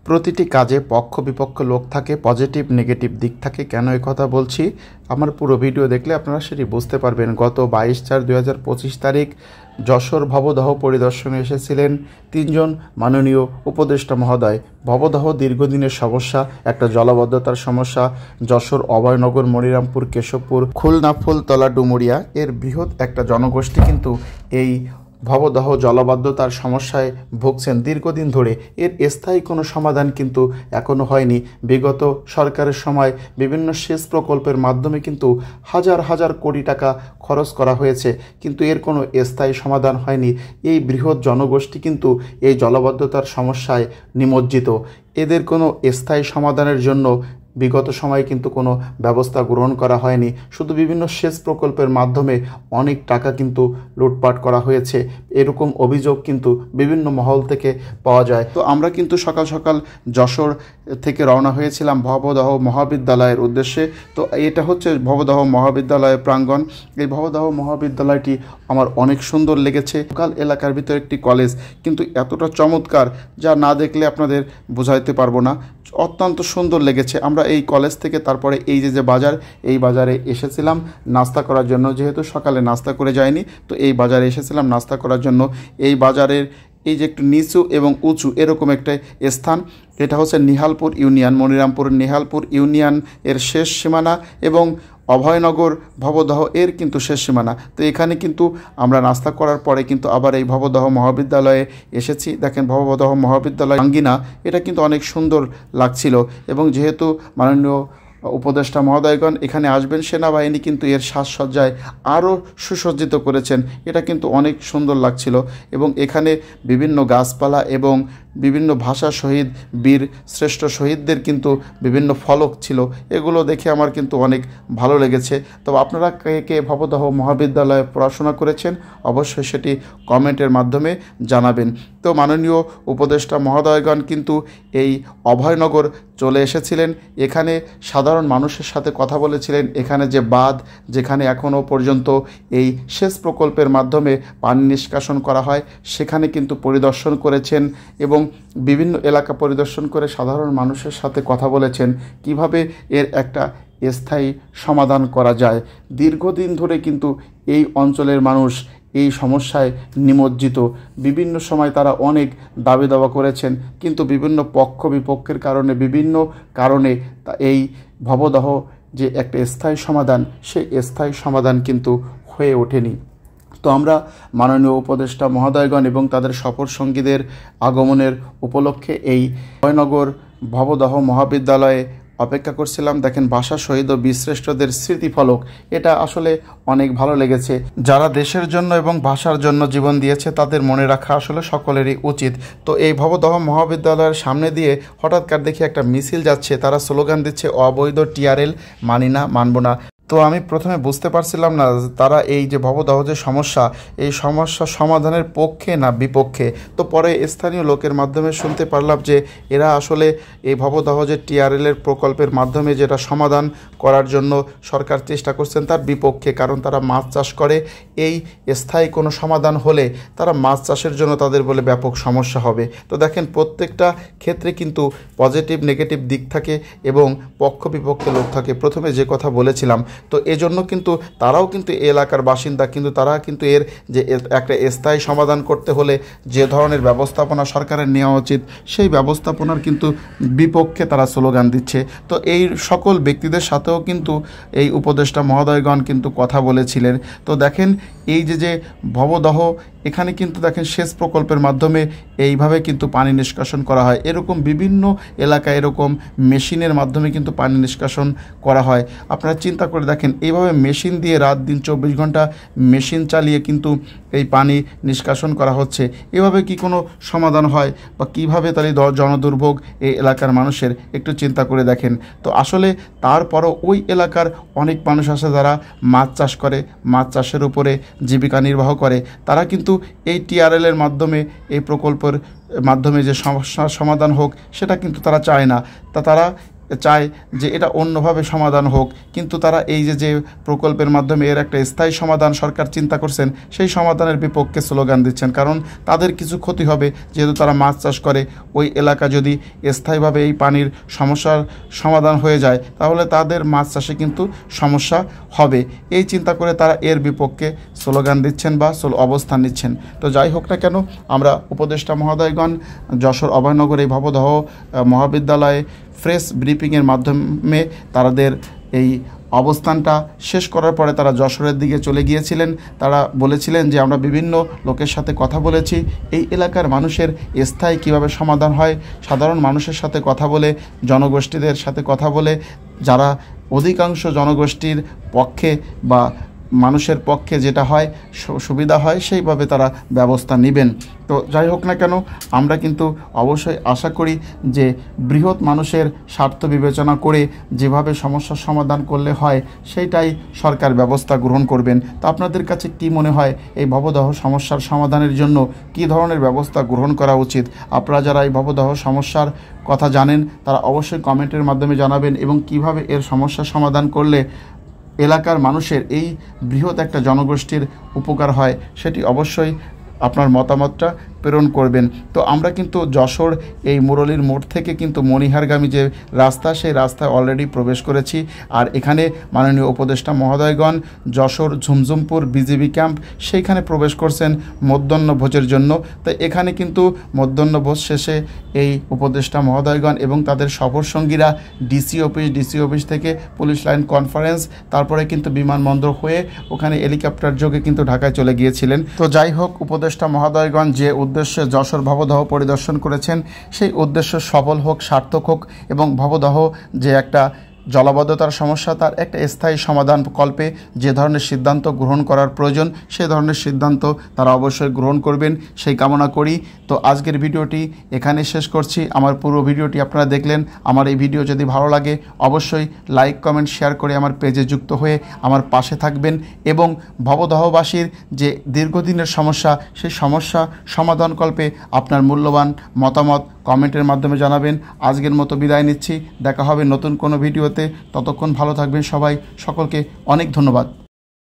প্রতিটি কাজে পক্ষ বিপক্ষ লোক থাকে, পজিটিভ নেগেটিভ দিক থাকে। কেন এই কথা বলছি, আমার পুরো ভিডিও দেখলে আপনারা সেটি বুঝতে পারবেন। গত 22/4/2025 তারিখ যশোর ভবদহ পরিদর্শনে এসেছিলেন তিনজন মাননীয় উপদেষ্টা মহোদয়। ভবদহ দীর্ঘদিনের সমস্যা, একটা জলাবদ্ধতার সমস্যা। যশোর অভয়নগর, মনিরামপুর, কেশবপুর, খুলনা, ফুলতলা, ডুমুরিয়া এর বৃহৎ একটা জনগোষ্ঠী কিন্তু এই ভবদহ জলাবদ্ধতার সমস্যায় ভুগছেন দীর্ঘদিন ধরে। এর স্থায়ী কোনো সমাধান কিন্তু এখনও হয়নি। বিগত সরকারের সময় বিভিন্ন সেচ প্রকল্পের মাধ্যমে কিন্তু হাজার হাজার কোটি টাকা খরচ করা হয়েছে, কিন্তু এর কোনো স্থায়ী সমাধান হয়নি। এই বৃহৎ জনগোষ্ঠী কিন্তু এই জলাবদ্ধতার সমস্যায় নিমজ্জিত। এদের কোনো স্থায়ী সমাধানের জন্য বিগত সময়ে কিন্তু কোনো ব্যবস্থা গ্রহণ করা হয়নি। শুধু বিভিন্ন সেচ প্রকল্পের মাধ্যমে অনেক টাকা কিন্তু লুটপাট করা হয়েছে, এরকম অভিযোগ কিন্তু বিভিন্ন মহল থেকে পাওয়া যায়। তো আমরা কিন্তু সকাল সকাল যশোর থেকে রওনা হয়েছিলাম ভবদহ মহাবিদ্যালয়ের উদ্দেশ্যে। তো এটা হচ্ছে ভবদহ মহাবিদ্যালয়ের প্রাঙ্গণ। এই ভবদহ মহাবিদ্যালয়টি আমার অনেক সুন্দর লেগেছে। লোকাল এলাকার ভিতরে একটি কলেজ, কিন্তু এতটা চমৎকার যা না দেখলে আপনাদের বোঝাইতে পারবো না। অত্যন্ত সুন্দর লেগেছে। আমরা এই কলেজ থেকে তারপরে এই যে বাজার, এই বাজারে এসেছিলাম নাস্তা করার জন্য। যেহেতু সকালে নাস্তা করে যায়নি, তো এই বাজারে এসেছিলাম নাস্তা করার জন্য। এই বাজারের এই যে একটু নিচু এবং উঁচু এরকম একটা স্থান, এটা হচ্ছে নিহালপুর ইউনিয়ন, মনিরামপুর নিহালপুর ইউনিয়ন এর শেষ সীমানা এবং অভয়নগর ভবদহ এর কিন্তু শেষ সীমানা। তো এখানে কিন্তু আমরা নাস্তা করার পরে কিন্তু আবার এই ভবদহ মহাবিদ্যালয়ে এসেছি। দেখেন ভবদহ মহাবিদ্যালয় আঙ্গিনা, এটা কিন্তু অনেক সুন্দর লাগছিল। এবং যেহেতু মাননীয় উপদেষ্টা মহোদয়গণ এখানে আসবেন, সেনাবাহিনী কিন্তু এর সাজসজ্জায় আরও সুসজ্জিত করেছেন। এটা কিন্তু অনেক সুন্দর লাগছিল। এবং এখানে বিভিন্ন গাছপালা এবং বিভিন্ন ভাষা শহীদ, বীর শ্রেষ্ঠ শহীদদের কিন্তু বিভিন্ন ফলক ছিল। এগুলো দেখে আমার কিন্তু অনেক ভালো লেগেছে। তবে আপনারা কে কে ভবদহ মহাবিদ্যালয়ে পড়াশোনা করেছেন অবশ্যই সেটি কমেন্টের মাধ্যমে জানাবেন। তো মাননীয় উপদেষ্টা মহোদয়গণ কিন্তু এই অভয়নগর চলে এসেছিলেন। এখানে সাধারণ মানুষের সাথে কথা বলেছিলেন। এখানে যে বাঁধ, যেখানে এখনও পর্যন্ত এই সেচ প্রকল্পের মাধ্যমে পানি নিষ্কাশন করা হয়, সেখানে কিন্তু পরিদর্শন করেছেন এবং বিভিন্ন এলাকা পরিদর্শন করে সাধারণ মানুষের সাথে কথা বলেছেন কিভাবে এর একটা স্থায়ী সমাধান করা যায়। দীর্ঘদিন ধরে কিন্তু এই অঞ্চলের মানুষ এই সমস্যায় নিমজ্জিত। বিভিন্ন সময় তারা অনেক দাবি দাওয়া করেছেন, কিন্তু বিভিন্ন পক্ষ বিপক্ষের কারণে, বিভিন্ন কারণে এই ভবদহ যে একটা স্থায়ী সমাধান, সেই স্থায়ী সমাধান কিন্তু হয়ে ওঠেনি। তো আমরা মাননীয় উপদেষ্টা মহোদয়গণ এবং তাদের সফর সঙ্গীদের আগমনের উপলক্ষে এই অভয়নগর ভবদহ মহাবিদ্যালয়ে অপেক্ষা করছিলাম। দেখেন ভাষা শহীদ ও বীরশ্রেষ্ঠদের স্মৃতিফলক, এটা আসলে অনেক ভালো লেগেছে। যারা দেশের জন্য এবং ভাষার জন্য জীবন দিয়েছে তাদের মনে রাখা আসলে সকলেরই উচিত। তো এই ভবদহ মহাবিদ্যালয়ের সামনে দিয়ে হঠাৎকার দেখি একটা মিছিল যাচ্ছে, তারা স্লোগান দিচ্ছে অবৈধ টিআরএল মানি না, মানব না। তো আমি প্রথমে বুঝতে পারছিলাম না তারা এই যে ভবদহ যে সমস্যা, এই সমস্যা সমাধানের পক্ষে না বিপক্ষে। তো পরে স্থানীয় লোকের মাধ্যমে শুনতে পারলাম যে এরা আসলে এই ভবদহ যে টিআরএলের প্রকল্পের মাধ্যমে যেটা সমাধান করার জন্য সরকার চেষ্টা করছেন তার বিপক্ষে, কারণ তারা মাছ চাষ করে। এই স্থায়ী কোনো সমাধান হলে তারা মাছ চাষের জন্য তাদের বলে ব্যাপক সমস্যা হবে। তো দেখেন প্রত্যেকটা ক্ষেত্রে কিন্তু পজিটিভ নেগেটিভ দিক থাকে এবং পক্ষ বিপক্ষে লোক থাকে। প্রথমে যে কথা বলেছিলাম, তো এজন্য কিন্তু তারাও কিন্তু এলাকার বাসিন্দা, কিন্তু তারা কিন্তু এর যে একটা স্থায়ী সমাধান করতে হলে যে ধরনের ব্যবস্থাপনা সরকারের নেওয়া উচিত, সেই ব্যবস্থাপনার কিন্তু বিপক্ষে তারা স্লোগান দিচ্ছে। তো এই সকল ব্যক্তিদের সাথেও কিন্তু এই উপদেষ্টা মহোদয়গণ কিন্তু কথা বলেছিলেন। তো দেখেন এই যে ভবদহ, এখানে কিন্তু দেখেন সেচ প্রকল্পের মাধ্যমে এইভাবে কিন্তু পানি নিষ্কাশন করা হয়। এরকম বিভিন্ন এলাকায় এরকম মেশিনের মাধ্যমে কিন্তু পানি নিষ্কাশন করা হয়। আপনারা চিন্তা করে দেখেন, এইভাবে মেশিন দিয়ে রাত দিন 24 ঘন্টা মেশিন চালিয়ে কিন্তু এই পানি নিষ্কাশন করা হচ্ছে। এভাবে কি কোনো সমাধান হয় বা কীভাবে তাহলে জনদুর্ভোগ এই এলাকার মানুষের একটু চিন্তা করে দেখেন। তো আসলে তারপরও ওই এলাকার অনেক মানুষ আছে যারা মাছ চাষ করে, মাছ চাষের উপরে জীবিকা নির্বাহ করে। তারা কিন্তু এই টিআরএলের মাধ্যমে, এই প্রকল্পের মাধ্যমে যে সমস্যার সমাধান হোক সেটা কিন্তু তারা চায় না। তারা চায় যে এটা অন্যভাবে সমাধান হোক, কিন্তু তারা এই যে প্রকল্পের মাধ্যমে এর একটা স্থায়ী সমাধান সরকার চিন্তা করছেন, সেই সমাধানের বিপক্ষে স্লোগান দিচ্ছেন। কারণ তাদের কিছু ক্ষতি হবে, যেহেতু তারা মাছ চাষ করে। ওই এলাকা যদি স্থায়ীভাবে এই পানির সমস্যার সমাধান হয়ে যায়, তাহলে তাদের মাছ চাষে কিন্তু সমস্যা হবে। এই চিন্তা করে তারা এর বিপক্ষে স্লোগান দিচ্ছেন বা অবস্থান নিচ্ছেন। তো যাই হোক না কেন, আমরা উপদেষ্টা মহোদয়গণ যশোর অভয়নগর এই ভবদহ মহাবিদ্যালয়ে প্রেস ব্রিফিংয়ের মাধ্যমে তাদের এই অবস্থানটা শেষ করার পরে তারা যশোরের দিকে চলে গিয়েছিলেন। তারা বলেছিলেন যে আমরা বিভিন্ন লোকের সাথে কথা বলেছি, এই এলাকার মানুষের স্থায়ী কীভাবে সমাধান হয়, সাধারণ মানুষের সাথে কথা বলে, জনগোষ্ঠীদের সাথে কথা বলে, যারা অধিকাংশ জনগোষ্ঠীর পক্ষে বা মানুষের পক্ষে যেটা হয় সুবিধা হয়, সেইভাবে তারা ব্যবস্থা নেবেন। তো যাই হোক না কেন, আমরা কিন্তু অবশ্যই আশা করি যে বৃহৎ মানুষের স্বার্থ বিবেচনা করে যেভাবে সমস্যার সমাধান করলে হয়, সেইটাই সরকার ব্যবস্থা গ্রহণ করবেন। তো আপনাদের কাছে কি মনে হয়, এই ভবদহ সমস্যার সমাধানের জন্য কী ধরনের ব্যবস্থা গ্রহণ করা উচিত? আপনারা যারা এই ভবদহ সমস্যার কথা জানেন, তারা অবশ্যই কমেন্টের মাধ্যমে জানাবেন, এবং কিভাবে এর সমস্যার সমাধান করলে এলাকার মানুষের এই বৃহৎ একটা জনগোষ্ঠীর উপকার হয়, সেটি অবশ্যই আপনার মতামতটা প্রেরণ করবেন। তো আমরা কিন্তু যশোর এই মুরলীর মোড় থেকে কিন্তু মণিহারগামী যে রাস্তা, সেই রাস্তায় অলরেডি প্রবেশ করেছি। আর এখানে মাননীয় উপদেষ্টা মহোদয়গণ যশোর ঝুমঝুমপুর বিজিবি ক্যাম্প, সেইখানে প্রবেশ করছেন মধ্যাহ্নভোজের জন্য। তাই এখানে কিন্তু মধ্যাহ্নভোজ শেষে এই উপদেষ্টা মহোদয়গণ এবং তাদের সফর সঙ্গীরা ডিসি অফিস থেকে পুলিশ লাইন কনফারেন্স, তারপরে কিন্তু বিমানবন্দর হয়ে ওখানে হেলিকপ্টার যোগে কিন্তু ঢাকায় চলে গিয়েছিলেন। তো যাই হোক, উপদেষ্টা মহোদয়গণ যে উদ্দেশ্যে যশোর ভবদহ পরিদর্শন করেছেন, সেই উদ্দেশ্য সফল হোক, সার্থক হোক, এবং ভবদহ যে একটা জলাবদ্ধতার সমস্যা, তার একটা স্থায়ী সমাধান কল্পে যে ধরনের সিদ্ধান্ত গ্রহণ করার প্রয়োজন, সেই ধরনের সিদ্ধান্ত তারা অবশ্যই গ্রহণ করবেন, সেই কামনা করি। তো আজকের ভিডিওটি এখানে শেষ করছি। আমার পুরো ভিডিওটি আপনারা দেখলেন। আমার এই ভিডিও যদি ভালো লাগে, অবশ্যই লাইক, কমেন্ট, শেয়ার করে আমার পেজে যুক্ত হয়ে আমার পাশে থাকবেন, এবং ভবদহবাসীর যে দীর্ঘদিনের সমস্যা, সেই সমস্যা সমাধানকল্পে আপনার মূল্যবান মতামত কমেন্টের মাধ্যমে জানাবেন। আজকের মতো বিদায় নিচ্ছি, দেখা হবে নতুন কোনো ভিডিওতে। ততক্ষণ ভালো থাকবেন সবাই, সকলকে অনেক ধন্যবাদ।